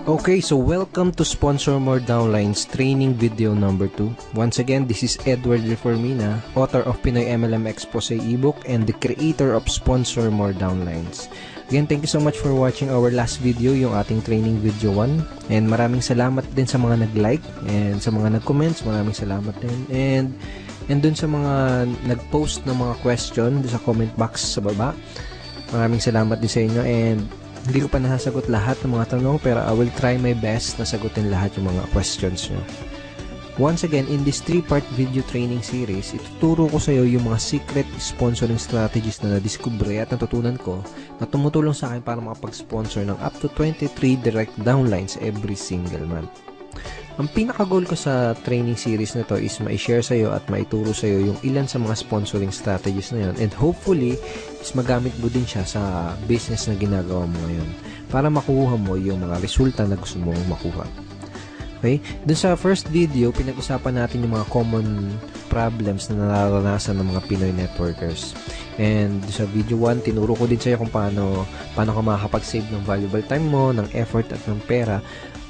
Okay, so welcome to Sponsor More Downlines training video number 2. Once again, this is Edward Reformina, author of Pinoy MLM Expose ebook and the creator of Sponsor More Downlines. Again, thank you so much for watching our last video, yung ating training video 1. And maraming salamat din sa mga nag-like and sa mga nag-comments, maraming salamat din. And dun sa mga nag-post ng mga question sa comment box sa baba, maraming salamat din sa inyo. And hindi ko pa nasasagot lahat ng mga tanong, pero I will try my best na sagutin lahat yung mga questions nyo. Once again, in this 3-part video training series, ituturo ko sa iyo yung mga secret sponsoring strategies na nadiskubre at natutunan ko na tumutulong sa akin para makapag-sponsor ng up to 23 direct downlines every single month. Ang pinaka-goal ko sa training series na to is ma-share sa iyo at maituro sa iyo yung ilan sa mga sponsoring strategies na yun, and hopefully is magamit mo din siya sa business na ginagawa mo ngayon para makuha mo yung mga resulta na gusto mong makuha. Okay? Dun sa first video, pinag-usapan natin yung mga common problems na nararanasan ng mga Pinoy networkers. And sa video 1, tinuro ko din sa iyo kung paano ka makakapag-save ng valuable time mo, ng effort at ng pera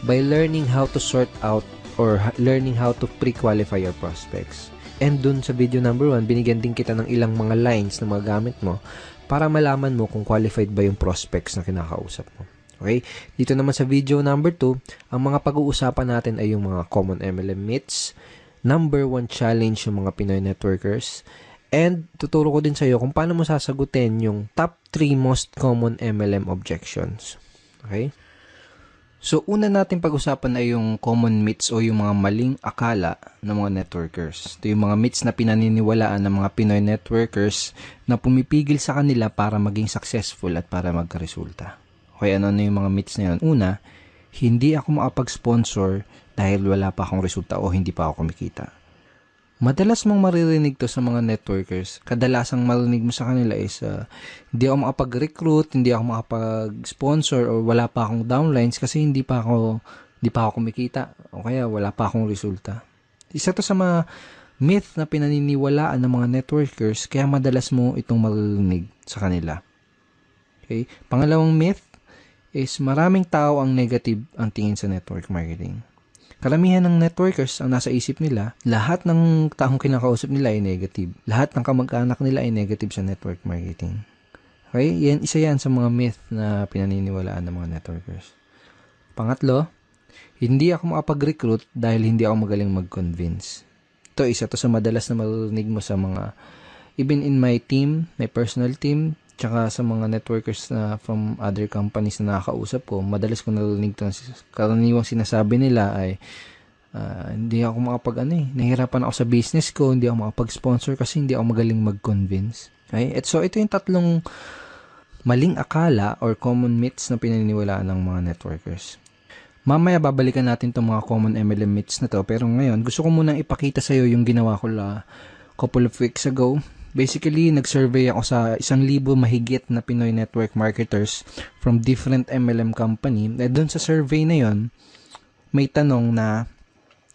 by learning how to sort out or learning how to pre-qualify your prospects. And dun sa video number 1, binigyan din kita ng ilang mga lines na magamit mo para malaman mo kung qualified ba yung prospects na kinakausap mo. Okay? Dito naman sa video number 2, ang mga pag-uusapan natin ay yung mga common MLM myths, number 1 challenge yung mga Pinoy networkers, and tuturo ko din sa iyo kung paano mo sasagutin yung top 3 most common MLM objections. Okay? So, una natin pag-usapan ay yung common myths o yung mga maling akala ng mga networkers. Ito yung mga myths na pinaniniwalaan ng mga Pinoy networkers na pumipigil sa kanila para maging successful at para magkaresulta. Okay, ano yung mga myths na yun? Una, hindi ako makapag-sponsor dahil wala pa akong resulta o hindi pa ako kumikita. Madalas mong maririnig to sa mga networkers. Kadalasang marinig mo sa kanila is hindi ako makapag-recruit, hindi ako makapag-sponsor, o wala pa akong downlines kasi hindi pa ako kumikita o kaya wala pa akong resulta. Isa to sa mga myth na pinaniniwalaan ng mga networkers, kaya madalas mo itong maririnig sa kanila. Okay? Pangalawang myth is maraming tao ang negative ang tingin sa network marketing. Karamihan ng networkers ang nasa isip nila, lahat ng taong kinakausap nila ay negative. Lahat ng kamag-anak nila ay negative sa network marketing. Okay? Isa yan sa mga myth na pinaniniwalaan ng mga networkers. Pangatlo, hindi ako makapag-recruit dahil hindi ako magaling mag-convince. Ito, isa to sa madalas na marinig mo sa mga, even in my team, my personal team, tsaka sa mga networkers na from other companies na nakakausap ko, madalas ko narinig ito. Karaniwang sinasabi nila ay, hindi ako nahihirapan ako sa business ko, hindi ako makapag-sponsor kasi hindi ako magaling mag-convince. Okay? So, ito yung tatlong maling akala or common myths na pinaniniwalaan ng mga networkers. Mamaya babalikan natin itong mga common MLM myths na to, pero ngayon, gusto ko munang ipakita sa iyo yung ginawa ko couple of weeks ago. Basically, nag-survey ako sa 1,000 mahigit na Pinoy network marketers from different MLM company. At doon sa survey na yon, may tanong na,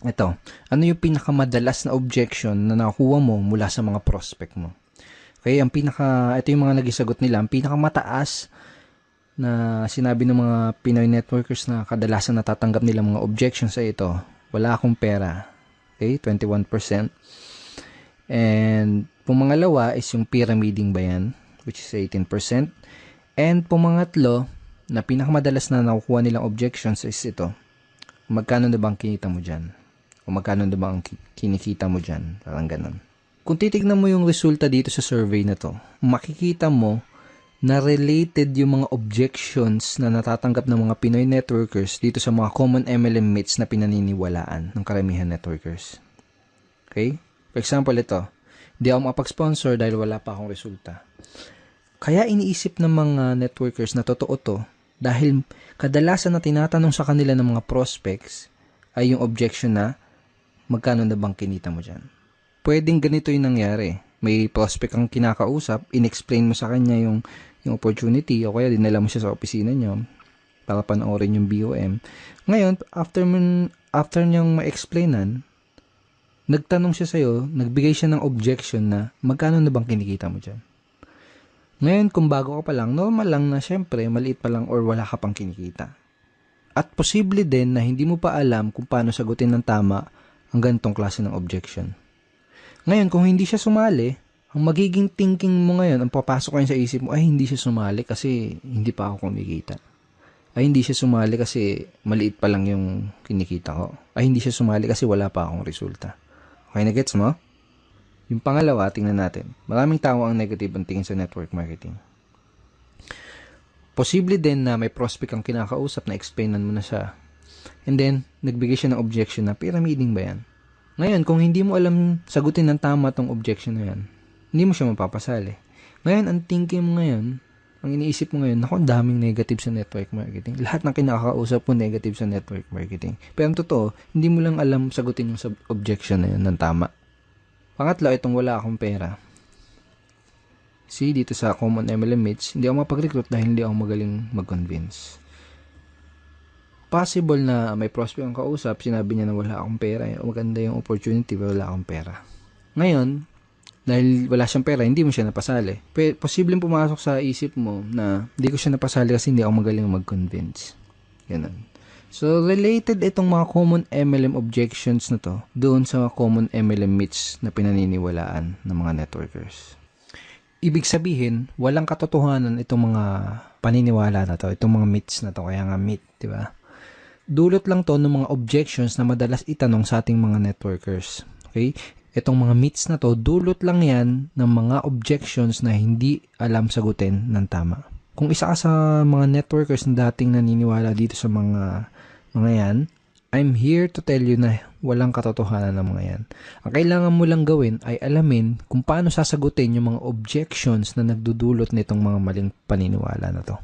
ito, ano yung pinakamadalas na objection na nakuha mo mula sa mga prospect mo? Okay, ito yung mga nagisagot nila. Ang pinakamataas na sinabi ng mga Pinoy networkers na kadalasan natatanggap nila mga objections sa ito, wala akong pera. Okay, 21%. And pumangalawa is yung pyramiding ba yan, which is 18%. And pumangatlo, na pinakamadalas na nakukuha nilang objections is ito. Magkano na bang kinita mo dyan? O magkano na bang kinikita mo dyan? Parang ganun. Kung titignan mo yung resulta dito sa survey na to, makikita mo na related yung mga objections na natatanggap ng mga Pinoy networkers dito sa mga common MLM myths na pinaniniwalaan ng karamihan networkers. Okay? For example, ito. Hindi ako makapag-sponsor dahil wala pa akong resulta. Kaya iniisip ng mga networkers na totoo to dahil kadalasan na tinatanong sa kanila ng mga prospects ay yung objection na magkano na bang kinita mo dyan. Pwedeng ganito yung nangyari. May prospect kang kinakausap, in-explain mo sa kanya yung opportunity o kaya dinala mo siya sa opisina niyo para panoorin yung BOM. Ngayon, after niyang ma-explainan, nagtanong siya sa'yo, nagbigay siya ng objection na magkano na bang kinikita mo dyan? Ngayon, kung bago ka pa lang, normal lang na syempre, maliit pa lang or wala ka pang kinikita. At posible din na hindi mo pa alam kung paano sagutin ng tama ang ganitong klase ng objection. Ngayon, kung hindi siya sumali, ang magiging thinking mo ngayon, ang papasok ngayon sa isip mo, ay hindi siya sumali kasi hindi pa ako kumikita. Ay hindi siya sumali kasi maliit pa lang yung kinikita ko. Ay hindi siya sumali kasi wala pa akong resulta. Okay na gets mo? Yung pangalawa, tingnan natin. Maraming tao ang negative ang tingin sa network marketing. Posible din na may prospect kang kinakausap na explainan mo na siya. And then, nagbigay siya ng objection na pyramiding ba yan? Ngayon, kung hindi mo alam sagutin ng tama tong objection na yan, hindi mo siya mapapasali. Ngayon, ang thinking mo ngayon, ang iniisip mo ngayon, naku, ang daming negative sa network marketing. Lahat ng kinakausap mo negative sa network marketing. Pero ang totoo, hindi mo lang alam sagutin yung objection na yun ng tama. Pangatlo, itong wala akong pera. See, dito sa Common MLM Meets, hindi ako mapag-recruit dahil hindi ako magaling mag-convince. Possible na may prospect ang kausap, sinabi niya na wala akong pera. Maganda yung opportunity, pero wala akong pera. Ngayon, dahil wala siyang pera, hindi mo siya napasali. Posibleng pumasok sa isip mo na hindi ko siya napasali kasi hindi ako magaling mag-convince. Ganun. So, related itong mga common MLM objections na to doon sa common MLM myths na pinaniniwalaan ng mga networkers. Ibig sabihin, walang katotohanan itong mga paniniwala na to, itong mga myths na to, kaya nga myth, di ba? Dulot lang to ng mga objections na madalas itanong sa ating mga networkers. Okay? Itong mga myths na to, dulot lang yan ng mga objections na hindi alam sagutin ng tama. Kung isa ka sa mga networkers na dating naniniwala dito sa mga yan, I'm here to tell you na walang katotohanan ng mga yan. Ang kailangan mo lang gawin ay alamin kung paano sasagutin yung mga objections na nagdudulot nitong mga maling paniniwala na to.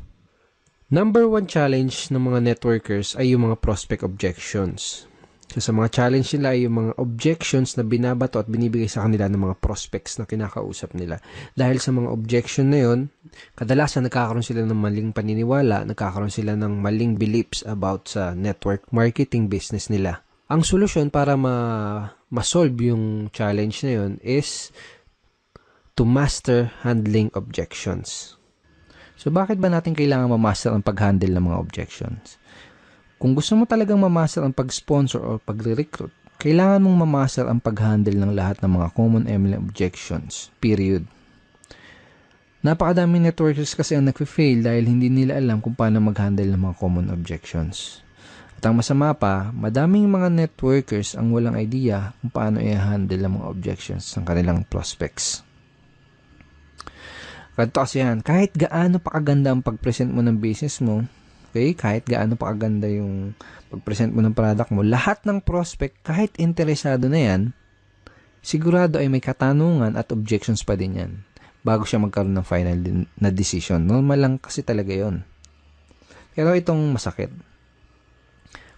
Number 1 challenge ng mga networkers ay yung mga prospect objections. So, sa mga challenge nila ay yung mga objections na binabato at binibigay sa kanila ng mga prospects na kinakausap nila. Dahil sa mga objection na yun, kadalasan nagkakaroon sila ng maling paniniwala, nagkakaroon sila ng maling beliefs about sa network marketing business nila. Ang solusyon para ma-solve yung challenge na yun is to master handling objections. So, bakit ba natin kailangan ma-master ang pag-handle ng mga objections? Kung gusto mo talagang ma-master ang pag-sponsor o pag-recruit, kailangan mong ma-master ang pag-handle ng lahat ng mga common MLM objections. Period. Napakadaming networkers kasi ang nag-fail dahil hindi nila alam kung paano mag-handle ng mga common objections. At ang masama pa, madaming mga networkers ang walang idea kung paano i-handle ang mga objections ng kanilang prospects. Ganito kasi yan, kahit gaano pa kaganda ang pag-present mo ng business mo, okay, kahit gaano pa kaganda yung pag-present mo ng product mo, lahat ng prospect, kahit interesado na yan, sigurado ay may katanungan at objections pa din yan bago siya magkaroon ng final na decision. Normal lang kasi talaga yon. Pero itong masakit.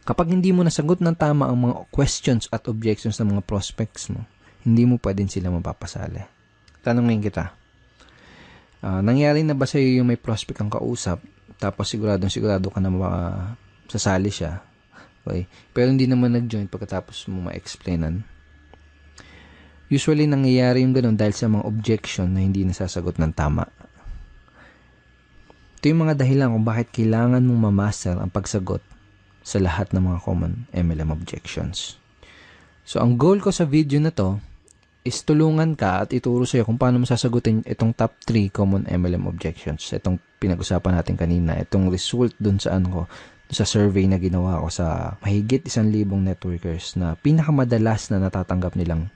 Kapag hindi mo nasagot ng tama ang mga questions at objections ng mga prospects mo, hindi mo pa din sila mapapasali. Tanongin kita, nangyari na ba sa iyo yung may prospect kang kausap, tapos sigurado ka na sasali siya, okay? Pero hindi naman nag-join pagkatapos mo ma-explainan? Usually, nangyayari yung ganun dahil sa mga objection na hindi nasasagot ng tama. Ito yung mga dahilan kung bakit kailangan mong ma-master ang pagsagot sa lahat ng mga common MLM objections. So, ang goal ko sa video na to is tulungan ka at ituro sa'yo kung paano masasagutin itong top 3 common MLM objections. Itong pinag-usapan natin kanina, itong result dun sa sa survey na ginawa ko sa mahigit 1,000 networkers na pinakamadalas na natatanggap nilang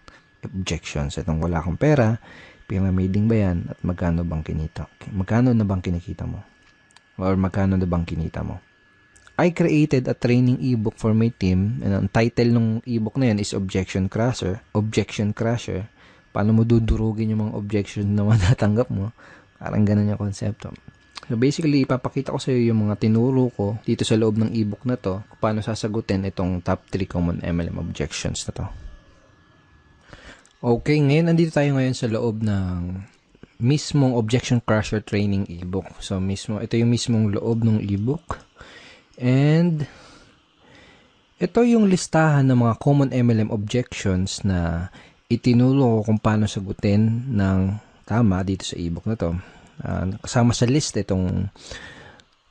objections. Itong wala akong pera, pyramiding ba yan, at magkano bang kinita? Magkano na bang kinikita mo? Or magkano na bang kinita mo? I created a training ebook for my team, and ang title ng ebook na yan is Objection Crusher. Objection Crusher. Paano mo dudurugin yung mga objection na matatanggap mo? Parang ganun yung konsepto. So basically, ipapakita ko sa iyo yung mga tinuro ko dito sa loob ng ebook na to, kung paano sasagutin itong top 3 common MLM objections na to. Okay, ngayon andito tayo ngayon sa loob ng mismong Objection Crusher training ebook. So ito yung mismong loob ng ebook. And ito yung listahan ng mga common MLM objections na itinuro ko kung paano sagutin ng tama dito sa ebook na to. Kasama sa list itong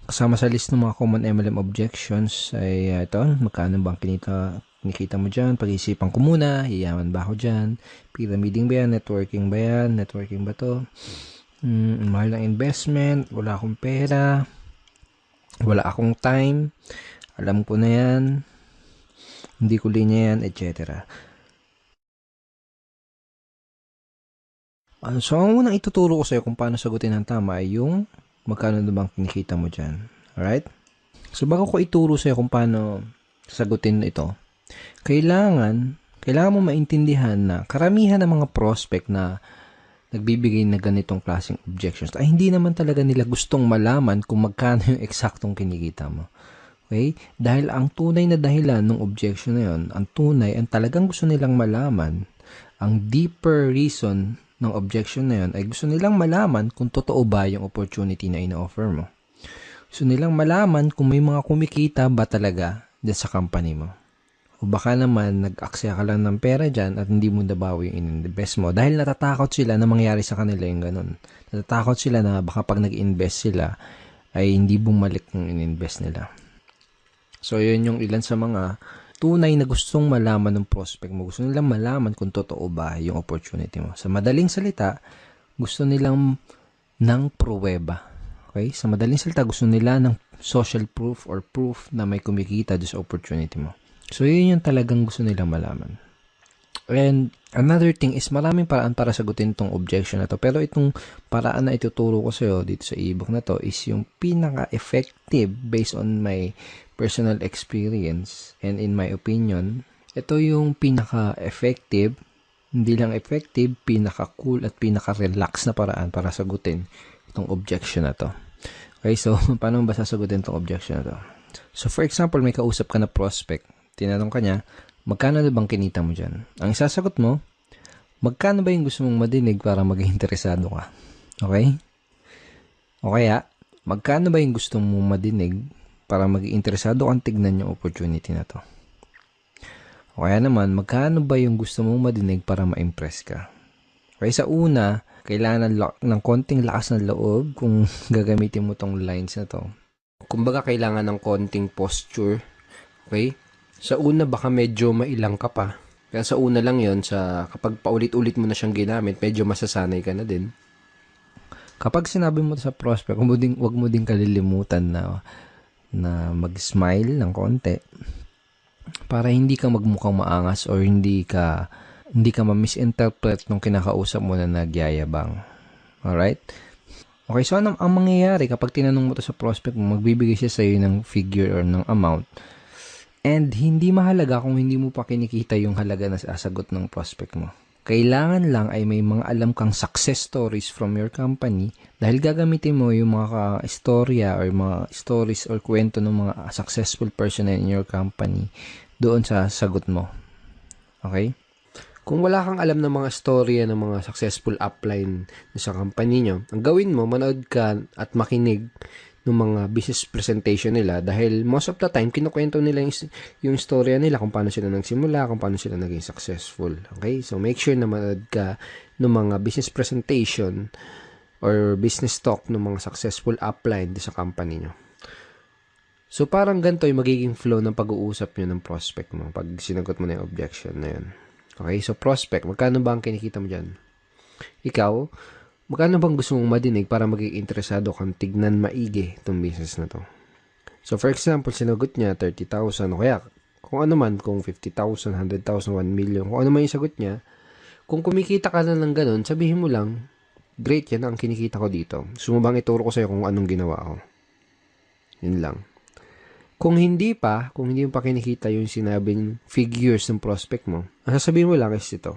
Kasama sa list ng mga common MLM objections ay ito, magkano bang kinikita mo dyan? Pag-isipan ko muna, yayaman ba ako dyan? Pyramiding ba yan? Networking ba yan? Networking ba to? Mahal ng investment, wala akong pera, wala akong time, alam ko na yan, hindi ko linya yan, etc. So, ang unang ituturo ko sa'yo kung paano sagutin ng tama ay yung magkano na bang kinikita mo dyan. Alright? So, bago ko ituro sa'yo kung paano sagutin ito, kailangan mo maintindihan na karamihan ng mga prospect na nagbibigay na ganitong klaseng objections ay hindi naman talaga nila gustong malaman kung magkano yung eksaktong kinikita mo. Okay? Dahil ang tunay na dahilan ng objection na yun, ang talagang gusto nilang malaman, ang deeper reason ng objection na yun ay gusto nilang malaman kung totoo ba yung opportunity na ina-offer mo. Gusto nilang malaman kung may mga kumikita ba talaga dyan sa company mo. O baka naman nag-aksaya ka lang ng pera dyan at hindi mo nabawi yung in-invest mo dahil natatakot sila na mangyari sa kanila yung ganun. Natatakot sila na baka pag nag-invest sila ay hindi bumalik yung in-invest nila. So, yun yung ilan sa mga tunay na gustong malaman ng prospect mo. Gusto nilang malaman kung totoo ba yung opportunity mo. Sa madaling salita, gusto nilang ng pruweba. Okay? Sa madaling salita, gusto nila ng social proof or proof na may kumikita doon sa opportunity mo. So, yun yung talagang gusto nilang malaman. And another thing is maraming paraan para sagutin tong objection na to. Pero itong paraan na ituturo ko sa'yo dito sa ebook na to is yung pinaka-effective based on my personal experience and in my opinion. Ito yung pinaka-effective, hindi lang effective, pinaka-cool at pinaka-relax na paraan para sagutin itong objection na to. Okay, so paano ba sasagutin itong objection na to? So for example, may kausap ka na prospect. Tinanong ka niya, magkano na bang kinita mo dyan? Ang isasagot mo, magkano ba yung gusto mong madinig para maging interesado ka? Okay? O kaya, magkano ba yung gusto mong madinig para maging interesado kang tignan yung opportunity na to? O kaya naman, magkano ba yung gusto mong madinig para ma-impress ka? Okay, sa una, kailangan ng konting lakas ng loob kung gagamitin mo tong lines na to. Kumbaga, kailangan ng konting posture. Okay? Sa una, baka medyo mailang ka pa. Kaya sa una lang yon kapag paulit-ulit mo na siyang ginamit, medyo masasanay ka na din. Kapag sinabi mo sa prospect, wag mo din kalilimutan na mag-smile ng konti para hindi ka magmukhang maangas or hindi ka ma-misinterpret nung kinakausap mo na nagyayabang. Alright? Okay, so ang mangyayari kapag tinanong mo to sa prospect mo, magbibigay siya sa'yo ng figure or ng amount. And hindi mahalaga kung hindi mo pa kinikita yung halaga na sasagot ng prospect mo. Kailangan lang ay may mga alam kang success stories from your company dahil gagamitin mo yung mga istorya or mga stories or kwento ng mga successful person in your company doon sa sagot mo. Okay? Kung wala kang alam ng mga storya ng mga successful upline sa company nyo, ang gawin mo, manood ka at makinig ng mga business presentation nila dahil most of the time, kinukwento nila yung storya nila kung paano sila nagsimula, kung paano sila naging successful. Okay? So, make sure na manood ka ng mga business presentation or business talk ng mga successful upline sa company nyo. So, parang ganito yung magiging flow ng pag-uusap nyo ng prospect mo pag sinagot mo na yung objection na yun. Okay? So, prospect, magkano ba ang kinikita mo dyan? Ikaw, magkano bang gusto mong madinig para maging interesado kang tignan maigi itong business na to? So, for example, sinagot niya 30,000 o kaya kung ano man, kung 50,000, 100,000, 1 million, kung ano man yung sagot niya, kung kumikita ka na ng ganun, sabihin mo lang, great, yan ang kinikita ko dito. Gusto mo bang ituro ko sa'yo kung anong ginawa ko? Yun lang. Kung hindi mo pa kinikita yung sinabing figures ng prospect mo, ang sasabihin mo lang is ito.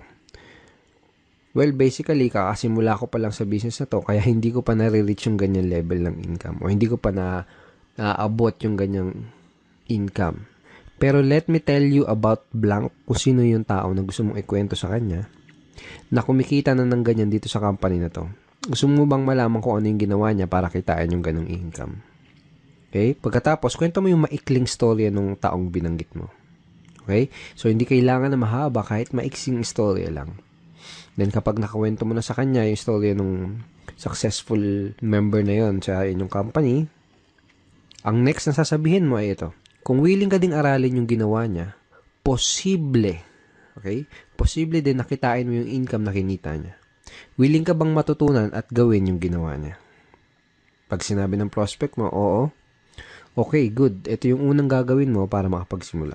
Well, basically, kakasimula ko pa lang sa business na to, kaya hindi ko pa nare-reach yung ganyan level ng income o hindi ko pa naabot yung ganyang income. Pero let me tell you about blank kung sino yung tao na gusto mong ikwento sa kanya na kumikita na ng ganyan dito sa company na to. Gusto mo bang malaman kung ano yung ginawa niya para kitain yung ganong income? Okay? Pagkatapos, kwento mo yung maikling storya ng taong binanggit mo. Okay? So, hindi kailangan na mahaba kahit maiksing storya lang. Then, kapag nakawento mo na sa kanya yung storya ng successful member na yon sa inyong company, Ang next na sasabihin mo ay ito. Kung willing ka ding aralin yung ginawa niya, posible, okay? Posible din nakitain mo yung income na kinita niya. Willing ka bang matutunan at gawin yung ginawa niya? Pag sinabi ng prospect mo, oo, okay, good. Ito yung unang gagawin mo para makapagsimula.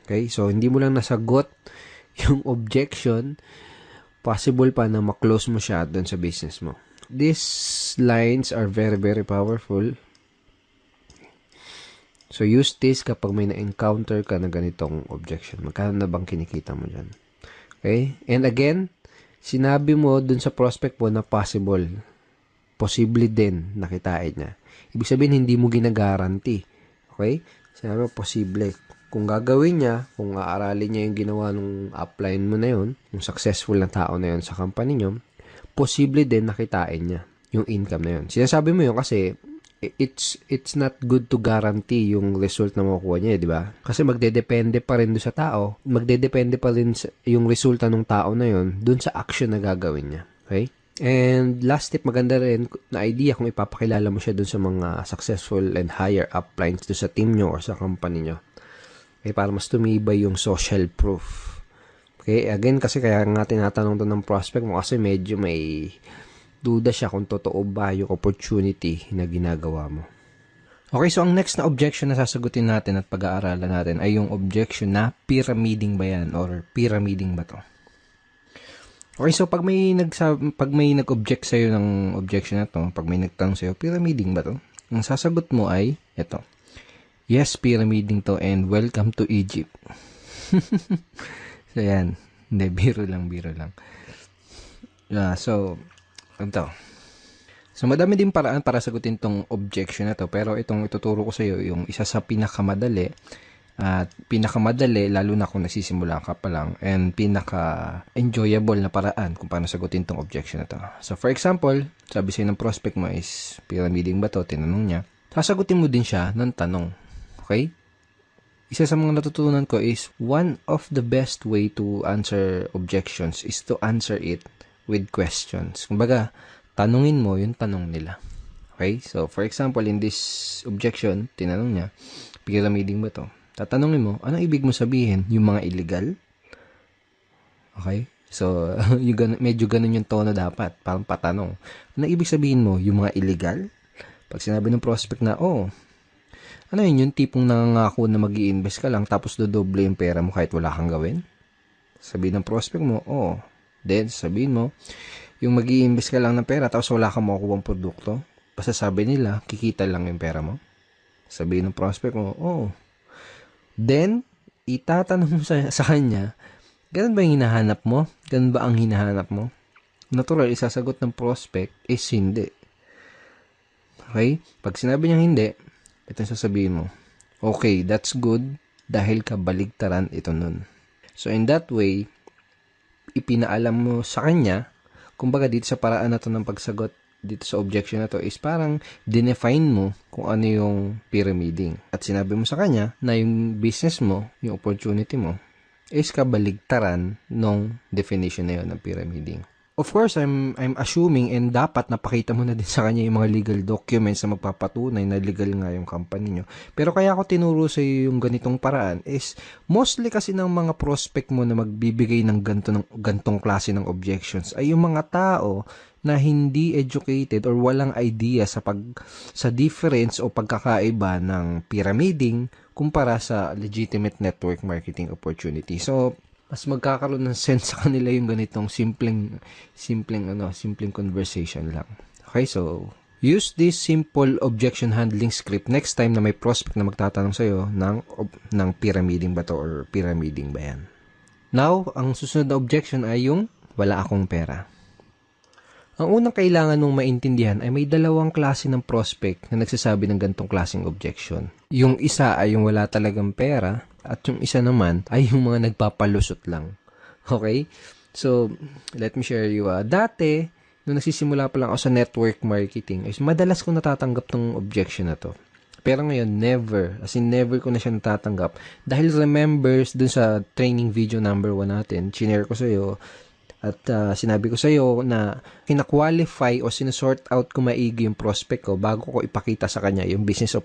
Okay? So, hindi mo lang nasagot yung objection, possible pa na maklose mo siya doon sa business mo. These lines are very, very powerful. So, use this kapag may na-encounter ka na ganitong objection. Magkano na bang kinikita mo dyan? Okay? And again, sinabi mo dun sa prospect mo na possible. Posible din nakitain niya. Ibig sabihin, hindi mo ginagaranti. Okay? Sinabi mo, posible. Kung gagawin niya, kung aaralin niya yung ginawa ng upline mo na yun, yung successful na tao na yun sa company niyo, posible din nakitain niya yung income na yun. Sinasabi mo yun kasi it's not good to guarantee yung result na makukuha niya, di ba? Kasi magdedepende pa rin doon sa tao. Magdedepende pa rin yung resulta ng tao na yun doon sa action na gagawin niya. Okay? And last tip, maganda rin na idea kung ipapakilala mo siya doon sa mga successful and higher uplines doon sa team nyo or sa company nyo. Okay? Para mas tumibay yung social proof. Okay? Again, kasi kaya nga tinatanong to ng prospect mo kasi medyo may duda siya kung totoo ba yung opportunity na ginagawa mo. Okay, so ang next na objection na sasagutin natin at pag-aaralan natin ay yung objection na pyramiding ba yan or pyramiding ba to? Okay, so pag may nag-object sa'yo ng objection na to, pag may nagtanong sa'yo, pyramiding ba to? Ang sasagot mo ay ito. Yes, pyramiding to and welcome to Egypt. So yan, hindi, biro lang. So madami din paraan para sagutin tong objection na to, pero itong ituturo ko sa iyo yung isa sa pinakamadali lalo na kung nagsisimula ka pa lang, and pinaka-enjoyable na paraan kung paano sagutin tong objection na to. So for example, sabi sa'yo ng prospect mo is pyramiding ba to, tinanong niya, sasagutin mo din siya ng tanong. Okay? Isa sa mga natutunan ko is one of the best way to answer objections is to answer it with questions. Kumbaga, tanungin mo yung tanong nila. Okay? So, for example, in this objection, tinanong niya, pyramiding ba to? Tatanungin mo, anong ibig mo sabihin? Yung mga illegal? Okay? So, medyo ganun yung tono dapat. Parang patanong. Anong ibig sabihin mo? Yung mga illegal? Pag sinabi ng prospect na, ano yun? Yung tipong nangangako na mag-i-invest ka lang tapos dodoble yung pera mo kahit wala kang gawin? Sabihin ng prospect mo, then, sabihin mo, yung mag-i-invest ka lang ng pera tapos wala kang makukuha ng produkto, basta sabi nila, kikita lang yung pera mo. Sabihin ng prospect mo, Then, itatanong mo sa kanya, ganun ba yung hinahanap mo? Ganun ba ang hinahanap mo? Natural, isasagot ng prospect is hindi. Okay? Pag sinabi niya hindi, ito yung sasabihin mo, okay, that's good, dahil kabaligtaran ito nun. So, in that way, ipinaalam mo sa kanya, kumbaga dito sa paraan na to ng pagsagot dito sa objection na to is parang dinefine mo kung ano yung pyramiding. At sinabi mo sa kanya na yung business mo, yung opportunity mo, is kabaligtaran nung definition na yun ng pyramiding. Of course, I'm assuming and dapat napakita mo na din sa kanya yung mga legal documents na magpapatunay na legal nga yung company nyo. Pero kaya ako tinuro sa iyo yung ganitong paraan is mostly kasi ng mga prospect mo na magbibigay ng gantong klase ng objections ay yung mga tao na hindi educated or walang idea sa difference o pagkakaiba ng pyramiding kumpara sa legitimate network marketing opportunity. So, mas magkakaroon ng sense sa kanila yung ganitong simpleng conversation lang. Okay, so use this simple objection handling script next time na may prospect na magtatanong sa'yo ng pyramiding ba to or pyramiding ba yan. Now, ang susunod na objection ay yung wala akong pera. Ang unang kailangan mong maintindihan ay may dalawang klase ng prospect na nagsasabi ng ganitong klaseng objection. Yung isa ay yung wala talagang pera at yung isa naman ay yung mga nagpapalusot lang. Okay? So, let me share you. Dati, nung nagsisimula pa lang ako sa network marketing, is madalas ko natatanggap ng objection na to. Pero ngayon, never. As in, never ko na siya natatanggap. Dahil remembers dun sa training video number 1 natin, chinare ko sa'yo, At sinabi ko sa iyo na kina-qualify o sinusort out ko maigi yung prospect ko bago ko ipakita sa kanya yung business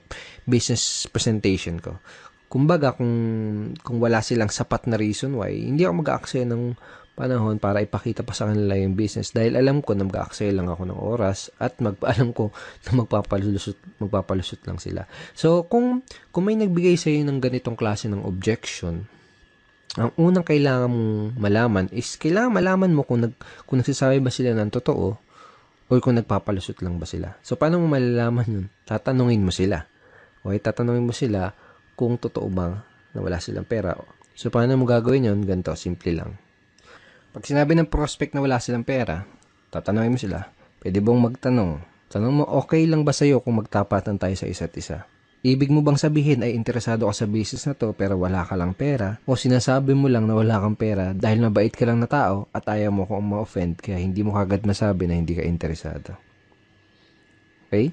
presentation ko. Kumbaga, kung wala silang sapat na reason why, hindi ako mag-aaksaya ng panahon para ipakita pa sa kanila yung business dahil alam ko na mag-aaksaya lang ako ng oras at alam ko na magpapalusot lang sila. So, kung may nagbigay sa iyo ng ganitong klase ng objection, ang unang kailangan mong malaman is kailangan malaman mo kung nagsasabi ba sila ng totoo or kung nagpapalusot lang ba sila. So, paano mo malalaman yun? Tatanungin mo sila. Okay, tatanungin mo sila kung totoo ba na wala silang pera. So, paano mo gagawin yun? Ganito, simple lang. Pag sinabi ng prospect na wala silang pera, tatanungin mo sila, pwede bang magtanong? Tanong mo, okay lang ba sa'yo kung magtapatan tayo sa isa't isa? Ibig mo bang sabihin ay interesado ka sa business na to pero wala ka lang pera? O sinasabi mo lang na wala kang pera dahil mabait ka lang na tao at ayaw mo kung ma-offend kaya hindi mo kagad masabi na hindi ka interesado? Okay?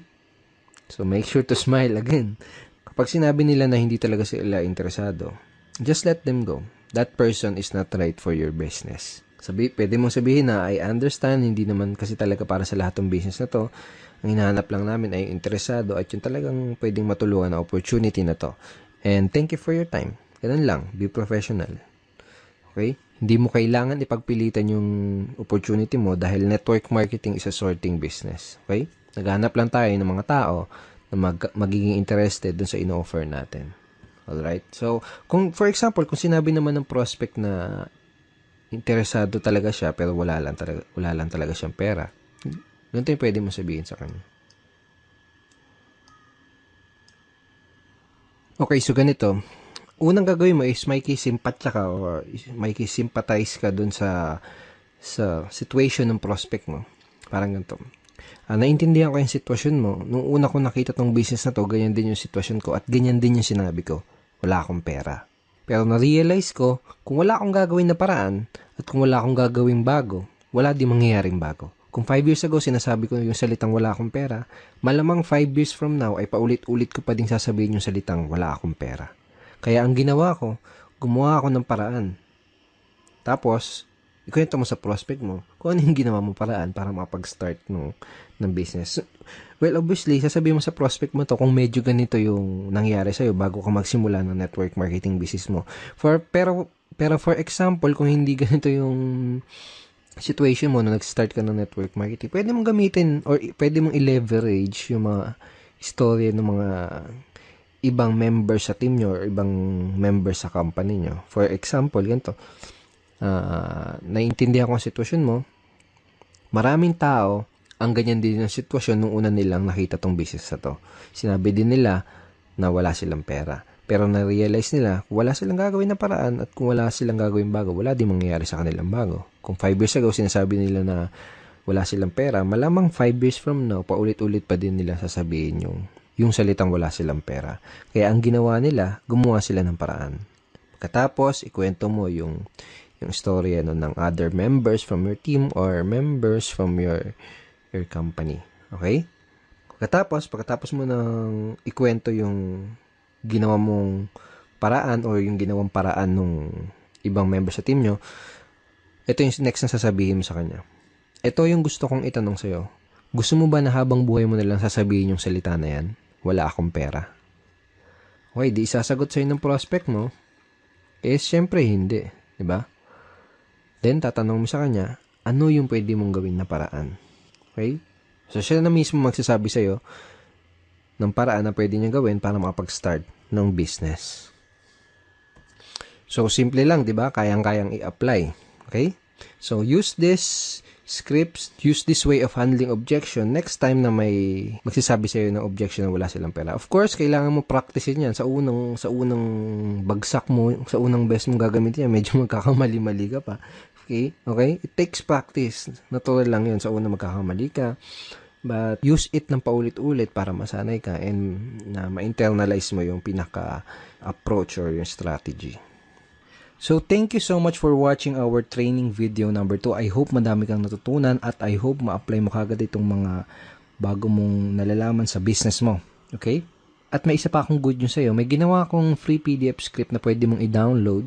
So make sure to smile again. Kapag sinabi nila na hindi talaga sila interesado, just let them go. That person is not right for your business. Pwede mong sabihin na I understand, hindi naman kasi talaga para sa lahat ng business na to. Ang hinahanap lang namin ay interesado at yung talagang pwedeng matulungan na opportunity na to. And thank you for your time. Ganun lang. Be professional. Okay? Hindi mo kailangan ipagpilitan yung opportunity mo dahil network marketing is a sorting business. Okay? Naghahanap lang tayo ng mga tao na magiging interested dun sa ino-offer natin. Alright? So, for example, kung sinabi naman ng prospect na interesado talaga siya pero wala lang talaga siyang pera, ganito yung pwede mo sabihin sa kanya. Okay, so ganito. Unang gagawin mo is makikisimpatya ka or makikisimpatize ka dun sa situation ng prospect mo. Parang ganito. Naintindihan ko yung sitwasyon mo. Nung una ko nakita tong business na to, ganyan din yung sitwasyon ko at ganyan din yung sinabi ko. Wala akong pera. Pero na-realize ko, kung wala akong gagawin na paraan at kung wala akong gagawin bago, wala di mangyayaring bago. Kung 5 years ago, sinasabi ko yung salitang wala akong pera, malamang 5 years from now ay paulit-ulit ko pa din sasabihin yung salitang wala akong pera. Kaya ang ginawa ko, gumawa ako ng paraan. Tapos, ikwento mo sa prospect mo kung ano yung ginawa mo paraan para makapag-start ng business. Well, obviously, sasabihin mo sa prospect mo to kung medyo ganito yung nangyari sa'yo bago ka magsimula ng network marketing business mo. Pero for example, kung hindi ganito yung situation mo na nag-start ka ng network marketing, pwede mong gamitin or pwede mong i-leverage yung mga istorya ng mga ibang members sa team nyo or ibang members sa company nyo. For example, ganito, naiintindihan ko ang sitwasyon mo, maraming tao ang ganyan din ang sitwasyon nung una nilang nakita tong business na to. Sinabi din nila na wala silang pera. Pero na-realize nila, wala silang gagawin na paraan at kung wala silang gagawin bago, wala din mangyayari sa kanilang bago. Kung 5 years ago, sinasabi nila na wala silang pera, malamang 5 years from now, paulit-ulit pa din nila sasabihin yung salitang wala silang pera. Kaya ang ginawa nila, gumawa sila ng paraan. Pagkatapos, ikwento mo yung story ng other members from your team or members from your company. Okay? Pagkatapos mo nang ikwento yung ginawa mong paraan or yung ginawang paraan nung ibang member sa team nyo, ito yung next na sasabihin mo sa kanya. Ito yung gusto kong itanong sa'yo. Gusto mo ba na habang buhay mo nalang sasabihin yung salita na yan? Wala akong pera. Okay, di isasagot sa'yo ng prospect mo? Syempre hindi. Diba? Then, tatanong mo sa kanya, ano yung pwede mong gawin na paraan? Okay? So, siya na mismo magsasabi sa'yo ng paraan na pwede niya gawin para makapag-start ng business. So, simple lang, di ba? Kayang-kayang i-apply. Okay? So, use this scripts, use this way of handling objection next time na may magsasabi sa'yo ng objection na wala silang pera. Of course, kailangan mo practicein yan. Sa unang bagsak mo, sa unang best mong gagamitin yan, medyo magkakamali-mali ka pa. Okay? It takes practice. Natural lang yun. Sa unang magkakamali ka. But use it ng paulit-ulit para masanay ka and na ma-internalize mo yung pinaka-approach or yung strategy. So, thank you so much for watching our training video number 2. I hope madami kang natutunan at I hope ma-apply mo kagad itong mga bago mong nalalaman sa business mo. Okay? At may isa pa akong good news sa'yo. May ginawa akong free PDF script na pwede mong i-download.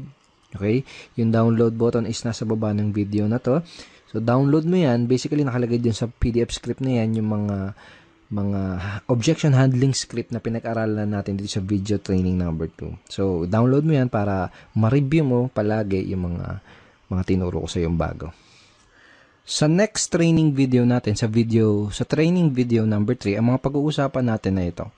Okay? Yung download button is nasa baba ng video na to. So, download mo yan. Basically, nakalagay din sa PDF script na yan yung mga objection handling script na pinag-aralan natin dito sa video training number 2. So, download mo yan para ma-review mo palagi yung mga tinuro ko sa yung bago. Sa next training video natin, sa training video number 3, ang mga pag-uusapan natin na ito.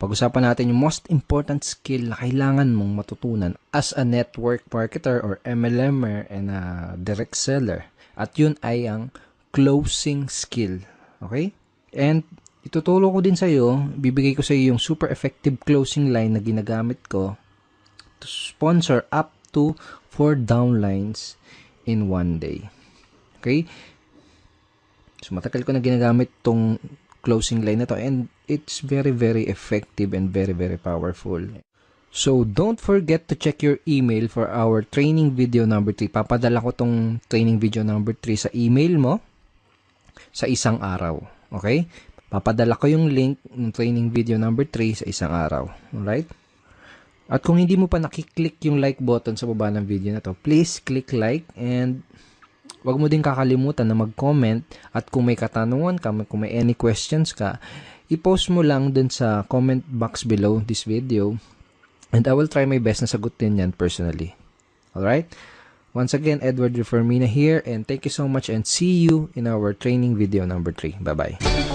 Pag-usapan natin yung most important skill na kailangan mong matutunan as a network marketer or MLMer and a direct seller. At yun ay ang closing skill. Okay? And ituturo ko din sa iyo, bibigay ko sa iyo yung super effective closing line na ginagamit ko to sponsor up to 4 downlines in 1 day. Okay? So, matagal ko na ginagamit tong closing line na to and it's very, very effective and very, very powerful. So, don't forget to check your email for our training video number 3. Papadala ko tong training video number 3 sa email mo sa isang araw. Okay? Papadala ko yung link ng training video number 3 sa isang araw. Alright? At kung hindi mo pa nakiklik yung like button sa baba ng video na to, please click like and wag mo din kakalimutan na mag-comment at kung may katanungan ka, kung may any questions ka, i-post mo lang dun sa comment box below this video and I will try my best na sagutin yan personally. Alright? Once again, Edward Reformina here and thank you so much and see you in our training video number 3. Bye-bye.